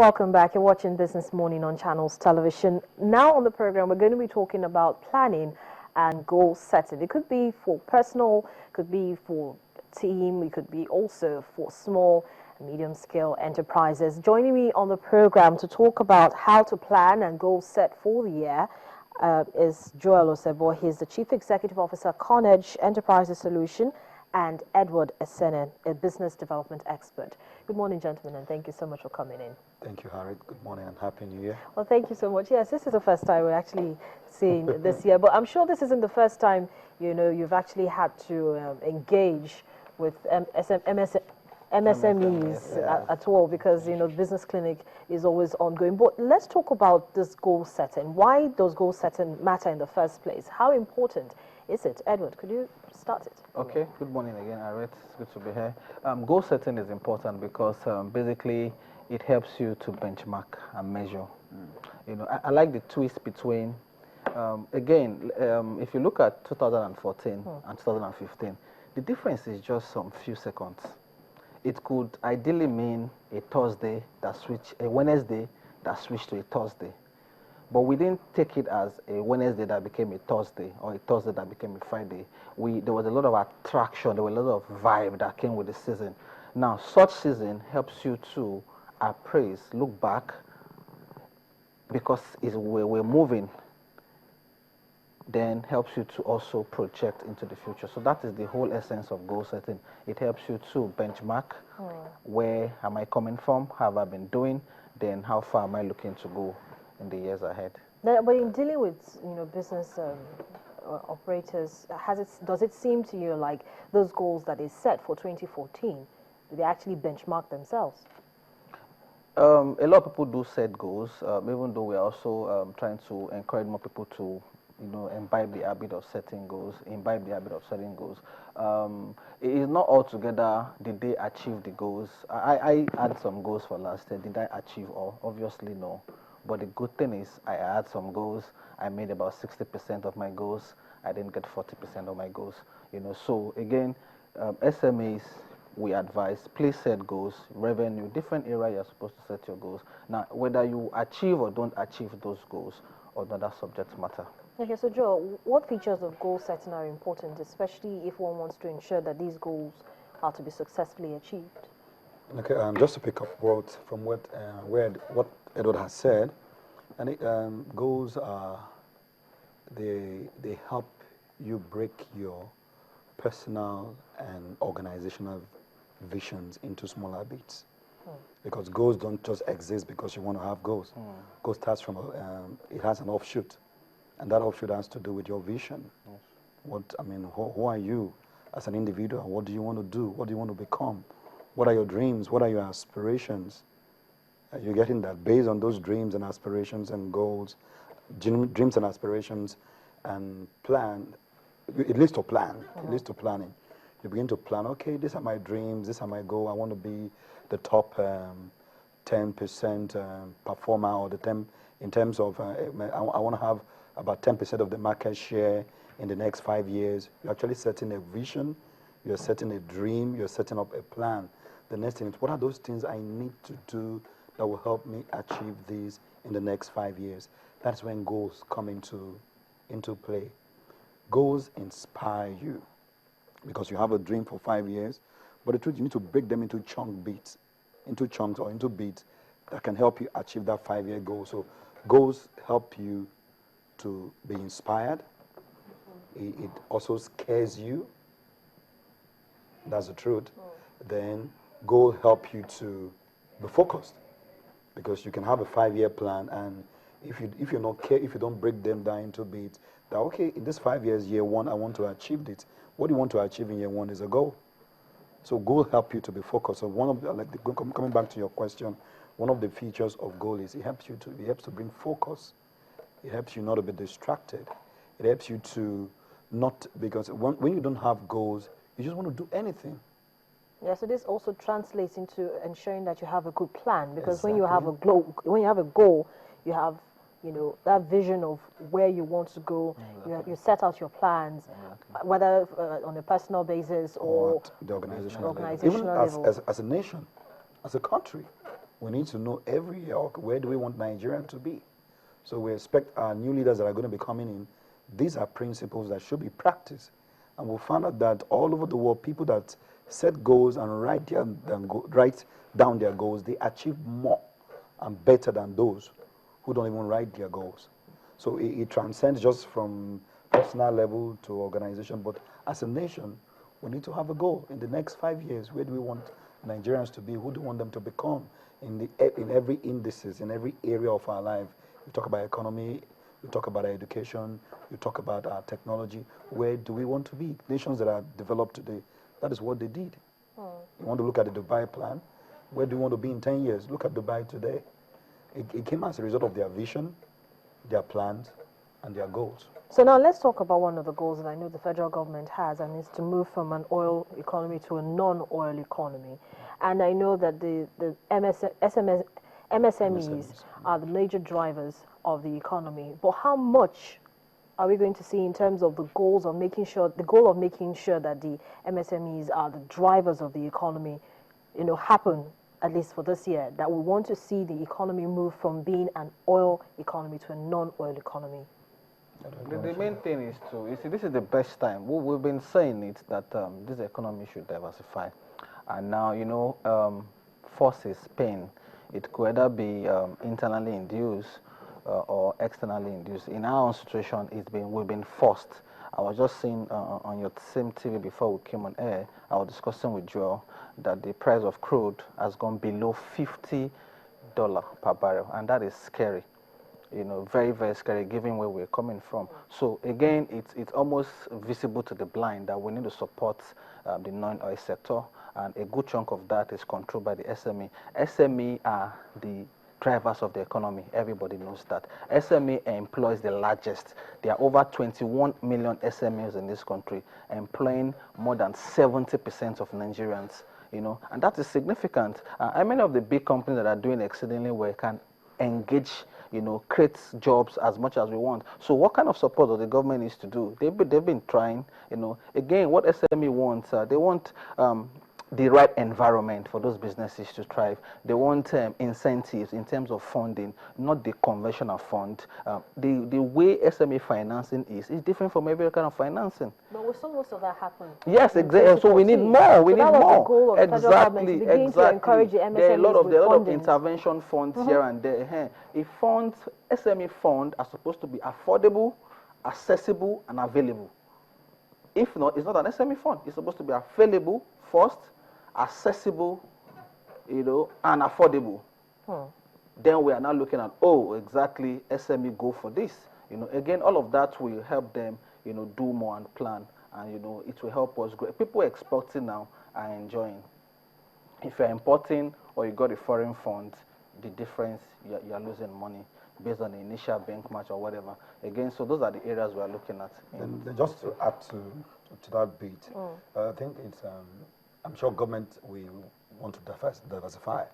Welcome back. You're watching Business Morning on Channels Television. Now on the program, we're going to be talking about planning and goal setting. It could be for personal, could be for team, it could be also for small and medium-scale enterprises. Joining me on the program to talk about how to plan and goal set for the year is Joel Osebo. He's the Chief Executive Officer, Carnage Enterprises Solution, and Edward Essenen, a business development expert. Good morning, gentlemen, and thank you so much for coming in. Thank you, Harriet. Good morning and Happy New Year. Well, thank you so much. Yes, this is the first time we're actually seeing this year, but I'm sure this isn't the first time, you know, you've actually had to engage with MSMEs at all, because, you know, business clinic is always ongoing. But let's talk about this goal setting. Why does goal setting matter in the first place? How important is it? Edward, could you start it? Okay, good morning again, Harriet. It's good to be here. Goal setting is important because basically it helps you to benchmark and measure. You know, I like the twist between, if you look at 2014 and 2015, the difference is just some few seconds. It could ideally mean a Wednesday that switched to a Thursday. But we didn't take it as a Wednesday that became a Thursday or a Thursday that became a Friday. There was a lot of attraction, there was a lot of vibe that came with the season. Now, such season helps you to appraise, look back, because we're moving, then helps you to also project into the future. So that is the whole essence of goal setting. It helps you to benchmark where am I coming from, how have I been doing, then how far am I looking to go in the years ahead. But in dealing with, you know, business operators, does it seem to you like those goals that is set for 2014, do they actually benchmark themselves? A lot of people do set goals, even though we're also trying to encourage more people to, you know, imbibe the habit of setting goals. It is not altogether did they achieve the goals. I had some goals for last year. Did I achieve all? Obviously no. But the good thing is I had some goals. I made about 60% of my goals. I didn't get 40% of my goals. You know, so again, SMEs, we advise, please set goals, revenue, different area you're supposed to set your goals. Now, whether you achieve or don't achieve those goals, or another subject matter. Okay, so Joe, what features of goal setting are important, especially if one wants to ensure that these goals are to be successfully achieved? Okay, just to pick up from what Edward has said, and goals are they help you break your personal and organizational visions into smaller bits. Because goals don't just exist because you want to have goals. Goals starts from it has an offshoot, and that offshoot has to do with your vision. Who are you as an individual? What do you want to do? What do you want to become? What are your dreams? What are your aspirations? You're getting that based on those dreams and aspirations and goals, dreams and aspirations, and plan. It leads to plan. It leads to planning. You begin to plan. Okay, these are my dreams. These are my goals. I want to be the top 10% performer, or in terms of I want to have about 10% of the market share in the next 5 years. You're actually setting a vision. You're setting a dream. You're setting up a plan. The next thing is, what are those things I need to do that will help me achieve these in the next 5 years? That's when goals come into play. Goals inspire you because you have a dream for 5 years, but the truth, you need to break them into chunks or into beats that can help you achieve that 5-year goal. So goals help you to be inspired. It also scares you. That's the truth. Then goals help you to be focused, because you can have a 5-year plan, and if you don't break them down into bits, that okay, in this 5 years, year one, I want to achieve it. What you want to achieve in year one is a goal. So goal help you to be focused. So coming back to your question, one of the features of goal is it helps to bring focus. It helps you not to be distracted. It helps you to not, because when you don't have goals, you just want to do anything. Yeah, so this also translates into ensuring that you have a good plan, because Exactly. when you have a goal, you have, you know, that vision of where you want to go. You set out your plans, whether on a personal basis or the organizational level. Even as a nation, as a country, We need to know every year, okay, where do we want Nigeria to be? So we expect our new leaders that are going to be coming in, these are principles that should be practiced. And we'll find out that all over the world, people that set goals and write down their goals, they achieve more and better than those who don't even write their goals. So it transcends just from personal level to organization. But as a nation, we need to have a goal. In the next 5 years, where do we want Nigerians to be? Who do we want them to become? In every indices, in every area of our life. We talk about economy, we talk about our education, we talk about our technology. Where do we want to be? Nations that are developed today, that is what they did. You want to look at the Dubai plan? Where do you want to be in 10 years? Look at Dubai today. It came as a result of their vision, their plans, and their goals. So now let's talk about one of the goals that I know the federal government has, and it's to move from an oil economy to a non-oil economy. And I know that the MSMEs are the major drivers of the economy. But how much are we going to see in terms of the goals of making sure, the goal of making sure that the MSMEs are the drivers of the economy, happen, at least for this year, that we want to see the economy move from being an oil economy to a non-oil economy? The main thing is you see, this is the best time. We've been saying it, that this economy should diversify. And now, forces, pain, it could either be internally induced or externally induced. In our own situation, we've been forced. I was just seeing on your same TV before we came on air, I was discussing with Joel that the price of crude has gone below $50 per barrel, and that is scary. Very, very scary given where we're coming from. So again, it's almost visible to the blind that we need to support the non-oil sector, and a good chunk of that is controlled by the SME. SME are the drivers of the economy. Everybody knows that. SME employs the largest. There are over 21 million SMEs in this country, employing more than 70% of Nigerians. And that is significant. Many of the big companies that are doing exceedingly well can engage, create jobs as much as we want. So what kind of support does the government needs to do? They've been trying, again, what SME wants, they want the right environment for those businesses to thrive. They want incentives in terms of funding, not the conventional fund. The way SME financing is different from every kind of financing. But we saw most of that happen. Yes, exactly. So we need more. We need more. That was the goal of the federal government, to begin to encourage the MSMEs. There are a lot of fundings. intervention funds here and there. SME fund are supposed to be affordable, accessible, and available. If not, it's not an SME fund. It's supposed to be available first, accessible, and affordable. Then we are now looking at, exactly, SME go for this. Again, all of that will help them, do more and plan, and it will help us grow. People exporting now are enjoying. If you're importing or you got a foreign fund, the difference, you're losing money based on the initial bank match or whatever. Again, so those are the areas we're looking at. Then just to add to that bit, I think it's, I'm sure government we want to diversify.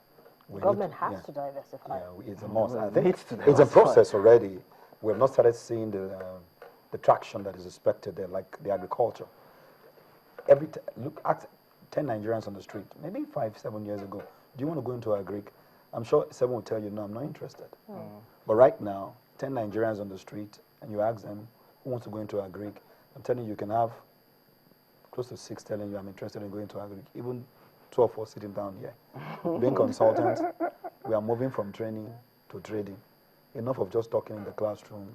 Government has to diversify. Yeah, it's a must. I think it's a process already. We have not started seeing the traction that is expected there, like the agriculture. Look at 10 Nigerians on the street, maybe 5-7 years ago. Do you want to go into agric? I'm sure 7 will tell you, no, I'm not interested. But right now, 10 Nigerians on the street, and you ask them who wants to go into agric, I'm telling you, you can have close to 6 telling you I'm interested in going to agric, even 12 for sitting down here. Being consultants, we are moving from training to trading. Enough of just talking in the classroom.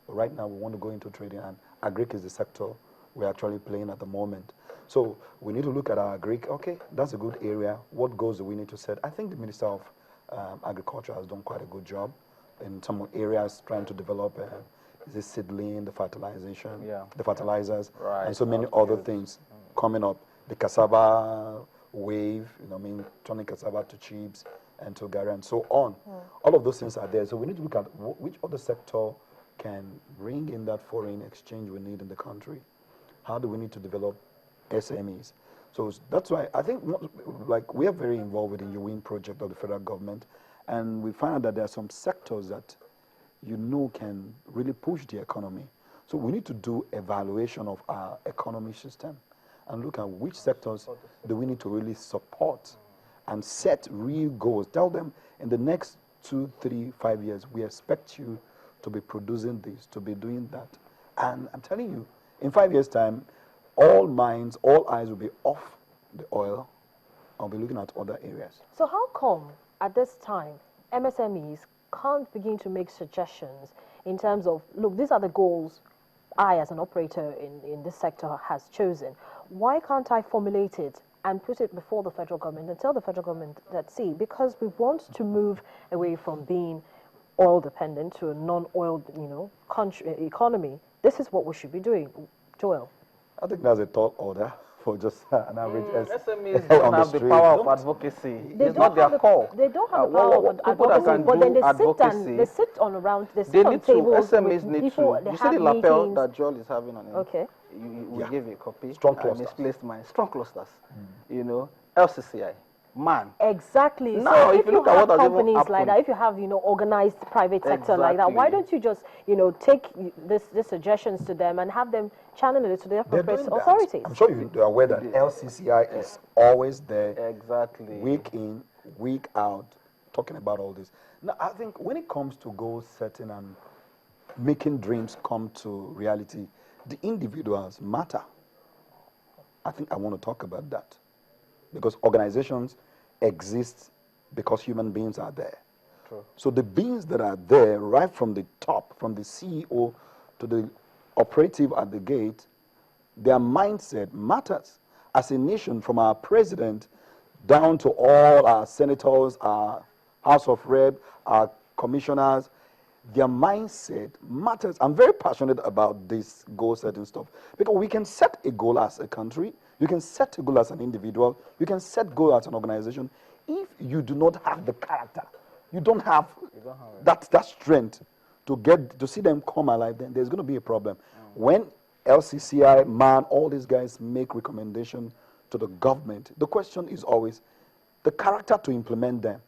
But right now, we want to go into trading, and agric is the sector we're actually playing at the moment. So we need to look at our agric. Okay, that's a good area. What goals do we need to set? I think the Minister of Agriculture has done quite a good job in some areas trying to develop the seedling, the fertilization, the fertilizers, and so many other things coming up. The cassava wave, turning cassava to chips and to Gary and so on. All of those things are there. So we need to look at which other sector can bring in that foreign exchange we need in the country. How do we need to develop SMEs? So that's why I think, we are very involved with the UWIN project of the federal government, and we find out that there are some sectors that can really push the economy. So we need to do evaluation of our economy system and look at which sectors do we need to really support and set real goals. Tell them in the next 2, 3, 5 years, we expect you to be producing this, to be doing that. And I'm telling you, in 5 years' time, all minds, all eyes will be off the oil. I'll be looking at other areas. So how come at this time MSMEs can't begin to make suggestions in terms of, look, these are the goals I as an operator in this sector has chosen. Why can't I formulate it and put it before the federal government and tell the federal government that, see, because we want to move away from being oil dependent to a non-oil, country economy, this is what we should be doing. Joel. I think that's a tall order for just an average SMEs don't have the power of advocacy. It's not their call. They don't have the power of advocacy, but then they sit on tables SMEs with need people. to. You see the lapel that Joel is having on him? Okay. We give you a copy. Strong clusters. I misplaced mine. Strong clusters. LCCI. Man. Exactly. Now, so if you look at what companies like that, if you have organized private sector like that, why don't you just take this suggestions to them and have them channel it to the appropriate authorities? I'm sure you're aware that LCCI is always there, exactly, week in, week out, talking about all this. Now, I think when it comes to goal setting and making dreams come to reality, the individuals matter. I think I want to talk about that because organizations exist because human beings are there. True. So the beings that are there, right from the top, from the CEO to the operative at the gate, their mindset matters. As a nation, from our president down to all our senators, our House of Rep, our commissioners, their mindset matters. I'm very passionate about this goal setting stuff because we can set a goal as a country, you can set a goal as an individual, you can set goal as an organization. If you do not have the character, you don't have that strength to see them come alive, then there's going to be a problem. When LCCI, MAN, all these guys make recommendation to the government, the question is always the character to implement them.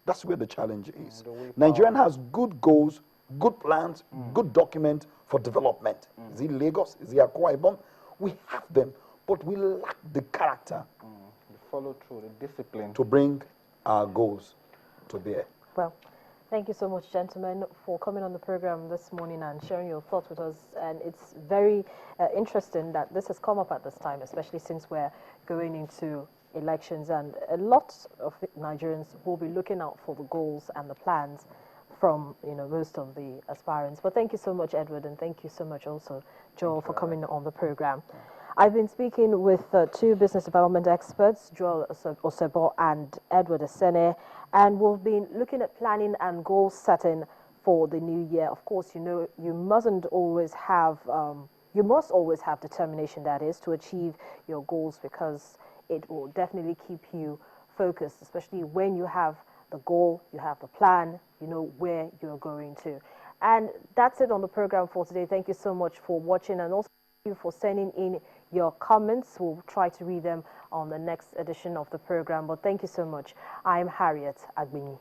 That's where the challenge is. Nigerian has good goals, good plans, good document for development. Is it Lagos? Is it Akwa Ibom? We have them, but we lack the character. The follow through, the discipline. To bring our goals to bear. Well, thank you so much, gentlemen, for coming on the program this morning and sharing your thoughts with us. And it's very interesting that this has come up at this time, especially since we're going into elections, and a lot of Nigerians will be looking out for the goals and the plans from most of the aspirants. But thank you so much, Edward, and thank you so much also, Joel, for coming on the program. I've been speaking with two business development experts, Joel Osebo and Edward Asene, and we've been looking at planning and goal setting for the new year. Of course, you must always have determination, that is, to achieve your goals, because it will definitely keep you focused, especially when you have the goal, you have the plan, you know where you're going to. And that's it on the program for today. Thank you so much for watching, and also thank you for sending in your comments. We'll try to read them on the next edition of the program. But thank you so much. I'm Harriet Agbini.